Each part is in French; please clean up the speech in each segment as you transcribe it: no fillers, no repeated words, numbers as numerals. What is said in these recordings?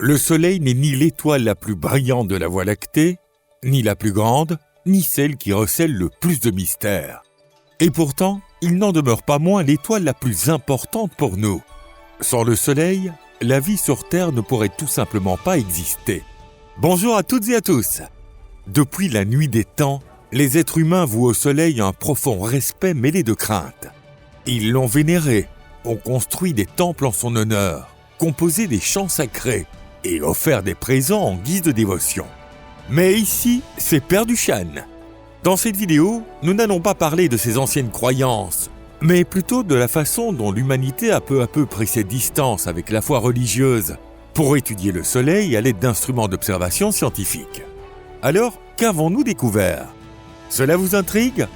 Le Soleil n'est ni l'étoile la plus brillante de la Voie lactée, ni la plus grande, ni celle qui recèle le plus de mystères. Et pourtant, il n'en demeure pas moins l'étoile la plus importante pour nous. Sans le Soleil, la vie sur Terre ne pourrait tout simplement pas exister. Bonjour à toutes et à tous. Depuis la nuit des temps, les êtres humains vouent au Soleil un profond respect mêlé de crainte. Ils l'ont vénéré, ont construit des temples en son honneur, composé des chants sacrés et offert des présents en guise de dévotion. Mais ici, c'est Père Duchesne. Dans cette vidéo, nous n'allons pas parler de ses anciennes croyances, mais plutôt de la façon dont l'humanité a peu à peu pris ses distances avec la foi religieuse pour étudier le Soleil à l'aide d'instruments d'observation scientifiques. Alors, qu'avons-nous découvert ? Cela vous intrigue ?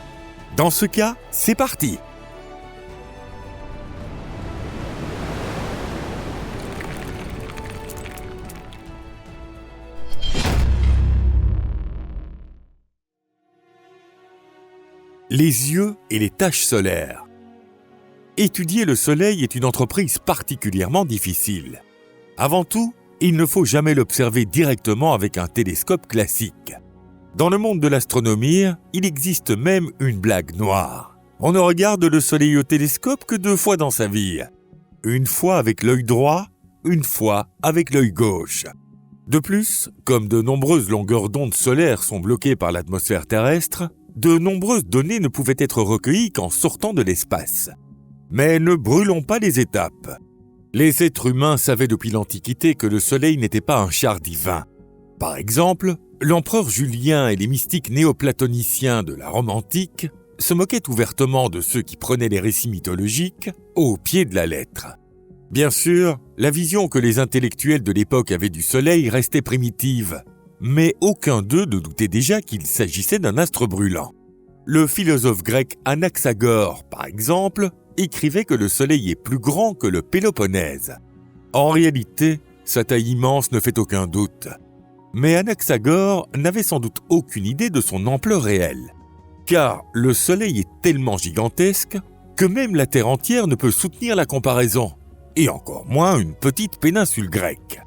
Dans ce cas, c'est parti ! Les yeux et les taches solaires. Étudier le Soleil est une entreprise particulièrement difficile. Avant tout, il ne faut jamais l'observer directement avec un télescope classique. Dans le monde de l'astronomie, il existe même une blague noire. On ne regarde le Soleil au télescope que 2 fois dans sa vie. Une fois avec l'œil droit, une fois avec l'œil gauche. De plus, comme de nombreuses longueurs d'onde solaires sont bloquées par l'atmosphère terrestre, de nombreuses données ne pouvaient être recueillies qu'en sortant de l'espace. Mais ne brûlons pas les étapes. Les êtres humains savaient depuis l'Antiquité que le Soleil n'était pas un char divin. Par exemple, l'empereur Julien et les mystiques néoplatoniciens de la Rome antique se moquaient ouvertement de ceux qui prenaient les récits mythologiques au pied de la lettre. Bien sûr, la vision que les intellectuels de l'époque avaient du Soleil restait primitive, mais aucun d'eux ne doutait déjà qu'il s'agissait d'un astre brûlant. Le philosophe grec Anaxagore, par exemple, écrivait que le Soleil est plus grand que le Péloponnèse. En réalité, sa taille immense ne fait aucun doute. Mais Anaxagore n'avait sans doute aucune idée de son ampleur réelle. Car le Soleil est tellement gigantesque que même la Terre entière ne peut soutenir la comparaison, et encore moins une petite péninsule grecque.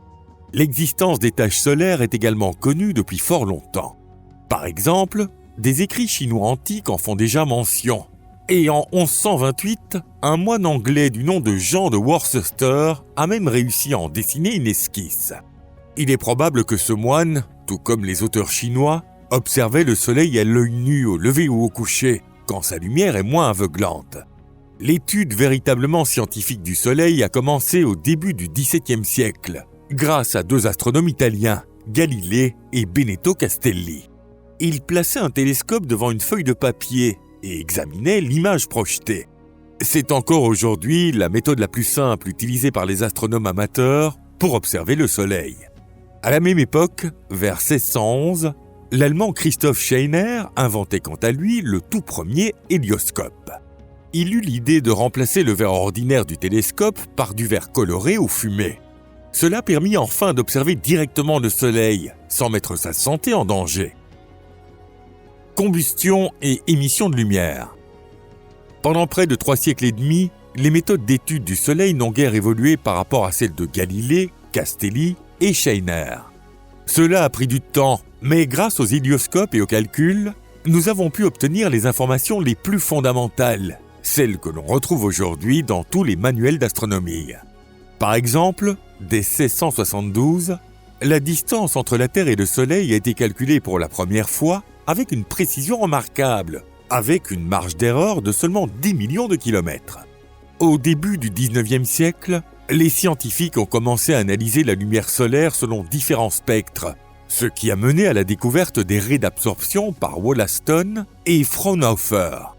L'existence des taches solaires est également connue depuis fort longtemps. Par exemple, des écrits chinois antiques en font déjà mention. Et en 1128, un moine anglais du nom de Jean de Worcester a même réussi à en dessiner une esquisse. Il est probable que ce moine, tout comme les auteurs chinois, observait le Soleil à l'œil nu au lever ou au coucher, quand sa lumière est moins aveuglante. L'étude véritablement scientifique du Soleil a commencé au début du XVIIe siècle, grâce à 2 astronomes italiens, Galilée et Benedetto Castelli. Ils plaçaient un télescope devant une feuille de papier et examinaient l'image projetée. C'est encore aujourd'hui la méthode la plus simple utilisée par les astronomes amateurs pour observer le Soleil. À la même époque, vers 1611, l'Allemand Christoph Scheiner inventait quant à lui le tout premier hélioscope. Il eut l'idée de remplacer le verre ordinaire du télescope par du verre coloré ou fumé. Cela permit enfin d'observer directement le Soleil, sans mettre sa santé en danger. Combustion et émission de lumière. Pendant près de 3 siècles et demi, les méthodes d'étude du Soleil n'ont guère évolué par rapport à celles de Galilée, Castelli et Scheiner. Cela a pris du temps, mais grâce aux hélioscopes et aux calculs, nous avons pu obtenir les informations les plus fondamentales, celles que l'on retrouve aujourd'hui dans tous les manuels d'astronomie. Par exemple, dès 1672, la distance entre la Terre et le Soleil a été calculée pour la première fois avec une précision remarquable, avec une marge d'erreur de seulement 10 millions de kilomètres. Au début du 19e siècle, les scientifiques ont commencé à analyser la lumière solaire selon différents spectres, ce qui a mené à la découverte des raies d'absorption par Wollaston et Fraunhofer.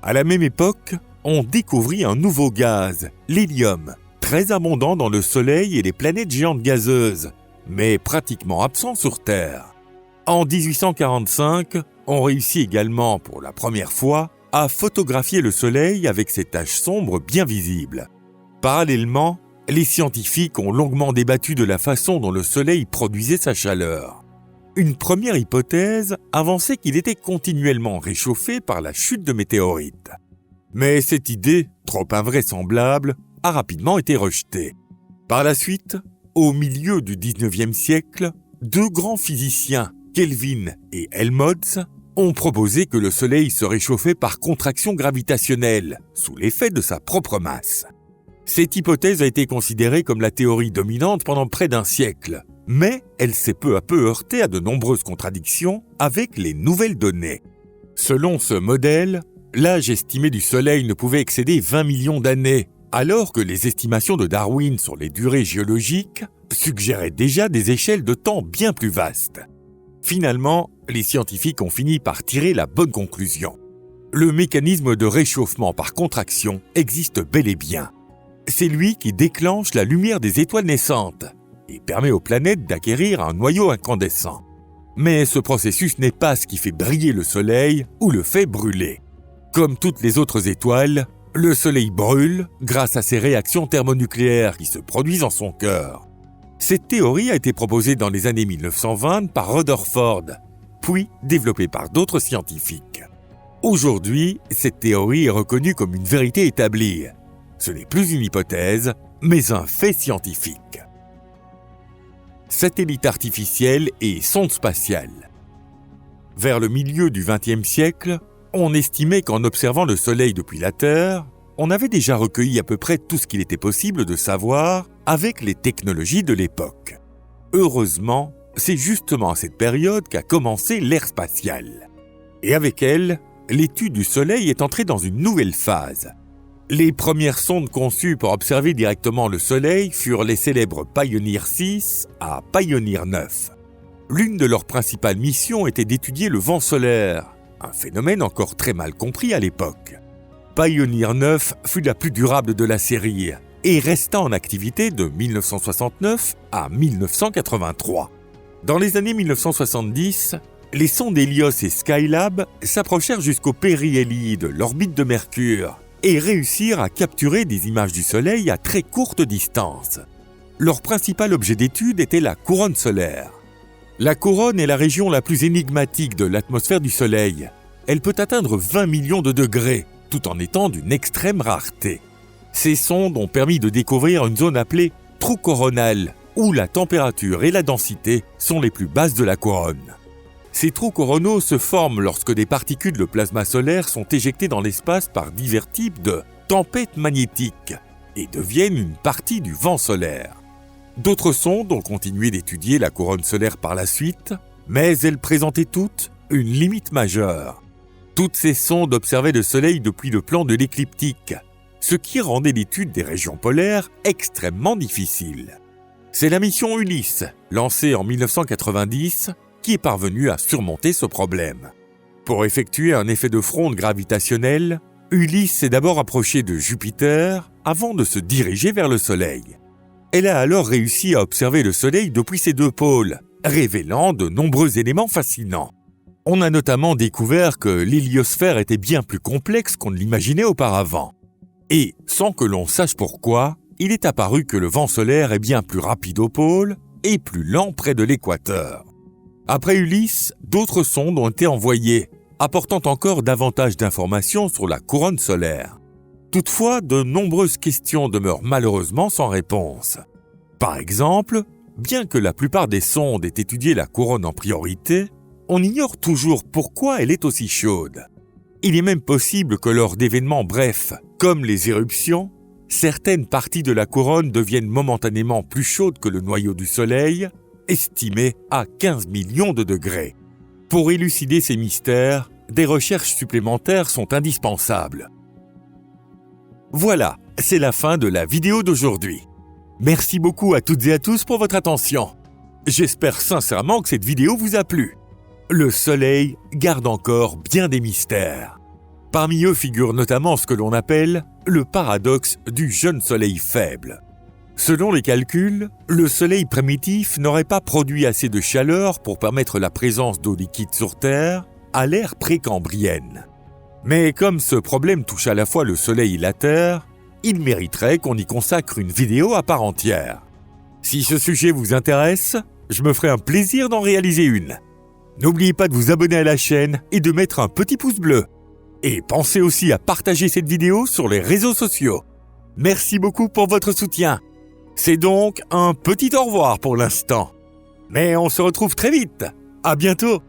À la même époque, on découvrit un nouveau gaz, l'hélium, très abondant dans le Soleil et les planètes géantes gazeuses, mais pratiquement absent sur Terre. En 1845, on réussit également pour la première fois à photographier le Soleil avec ses taches sombres bien visibles. Parallèlement, les scientifiques ont longuement débattu de la façon dont le Soleil produisait sa chaleur. Une première hypothèse avançait qu'il était continuellement réchauffé par la chute de météorites. Mais cette idée, trop invraisemblable, a rapidement été rejetée. Par la suite, Au milieu du 19e siècle, deux grands physiciens, Kelvin et Helmholtz, ont proposé que le Soleil se réchauffait par contraction gravitationnelle, sous l'effet de sa propre masse. Cette hypothèse a été considérée comme la théorie dominante pendant près d'un siècle, mais elle s'est peu à peu heurtée à de nombreuses contradictions avec les nouvelles données. Selon ce modèle, l'âge estimé du Soleil ne pouvait excéder 20 millions d'années, alors que les estimations de Darwin sur les durées géologiques suggéraient déjà des échelles de temps bien plus vastes. Finalement, les scientifiques ont fini par tirer la bonne conclusion. Le mécanisme de réchauffement par contraction existe bel et bien. C'est lui qui déclenche la lumière des étoiles naissantes et permet aux planètes d'acquérir un noyau incandescent. Mais ce processus n'est pas ce qui fait briller le Soleil ou le fait brûler. Comme toutes les autres étoiles, le Soleil brûle grâce à ses réactions thermonucléaires qui se produisent en son cœur. Cette théorie a été proposée dans les années 1920 par Rutherford, puis développée par d'autres scientifiques. Aujourd'hui, cette théorie est reconnue comme une vérité établie. Ce n'est plus une hypothèse, mais un fait scientifique. Satellites artificiels et sondes spatiales. Vers le milieu du XXe siècle, on estimait qu'en observant le Soleil depuis la Terre, on avait déjà recueilli à peu près tout ce qu'il était possible de savoir avec les technologies de l'époque. Heureusement, c'est justement à cette période qu'a commencé l'ère spatiale. Et avec elle, l'étude du Soleil est entrée dans une nouvelle phase. Les premières sondes conçues pour observer directement le Soleil furent les célèbres Pioneer 6 à Pioneer 9. L'une de leurs principales missions était d'étudier le vent solaire, un phénomène encore très mal compris à l'époque. Pioneer 9 fut la plus durable de la série et resta en activité de 1969 à 1983. Dans les années 1970, les sondes Helios et Skylab s'approchèrent jusqu'au périhélie de l'orbite de Mercure et réussirent à capturer des images du Soleil à très courte distance. Leur principal objet d'étude était la couronne solaire. La couronne est la région la plus énigmatique de l'atmosphère du Soleil. Elle peut atteindre 20 millions de degrés, tout en étant d'une extrême rareté. Ces sondes ont permis de découvrir une zone appelée trou coronal, où la température et la densité sont les plus basses de la couronne. Ces trous coronaux se forment lorsque des particules de plasma solaire sont éjectées dans l'espace par divers types de tempêtes magnétiques et deviennent une partie du vent solaire. D'autres sondes ont continué d'étudier la couronne solaire par la suite, mais elles présentaient toutes une limite majeure. Toutes ces sondes observaient le Soleil depuis le plan de l'écliptique, ce qui rendait l'étude des régions polaires extrêmement difficile. C'est la mission Ulysse, lancée en 1990, qui est parvenue à surmonter ce problème. Pour effectuer un effet de fronde gravitationnelle, Ulysse s'est d'abord approchée de Jupiter avant de se diriger vers le Soleil. Elle a alors réussi à observer le Soleil depuis ses deux pôles, révélant de nombreux éléments fascinants. On a notamment découvert que l'héliosphère était bien plus complexe qu'on ne l'imaginait auparavant. Et, sans que l'on sache pourquoi, il est apparu que le vent solaire est bien plus rapide au pôle et plus lent près de l'équateur. Après Ulysse, d'autres sondes ont été envoyées, apportant encore davantage d'informations sur la couronne solaire. Toutefois, de nombreuses questions demeurent malheureusement sans réponse. Par exemple, bien que la plupart des sondes aient étudié la couronne en priorité, on ignore toujours pourquoi elle est aussi chaude. Il est même possible que lors d'événements brefs, comme les éruptions, certaines parties de la couronne deviennent momentanément plus chaudes que le noyau du Soleil, estimé à 15 millions de degrés. Pour élucider ces mystères, des recherches supplémentaires sont indispensables. Voilà, c'est la fin de la vidéo d'aujourd'hui. Merci beaucoup à toutes et à tous pour votre attention. J'espère sincèrement que cette vidéo vous a plu. Le Soleil garde encore bien des mystères. Parmi eux figure notamment ce que l'on appelle le paradoxe du jeune Soleil faible. Selon les calculs, le Soleil primitif n'aurait pas produit assez de chaleur pour permettre la présence d'eau liquide sur Terre à l'ère précambrienne. Mais comme ce problème touche à la fois le Soleil et la Terre, il mériterait qu'on y consacre une vidéo à part entière. Si ce sujet vous intéresse, je me ferai un plaisir d'en réaliser une. N'oubliez pas de vous abonner à la chaîne et de mettre un petit pouce bleu. Et pensez aussi à partager cette vidéo sur les réseaux sociaux. Merci beaucoup pour votre soutien. C'est donc un petit au revoir pour l'instant. Mais on se retrouve très vite. À bientôt.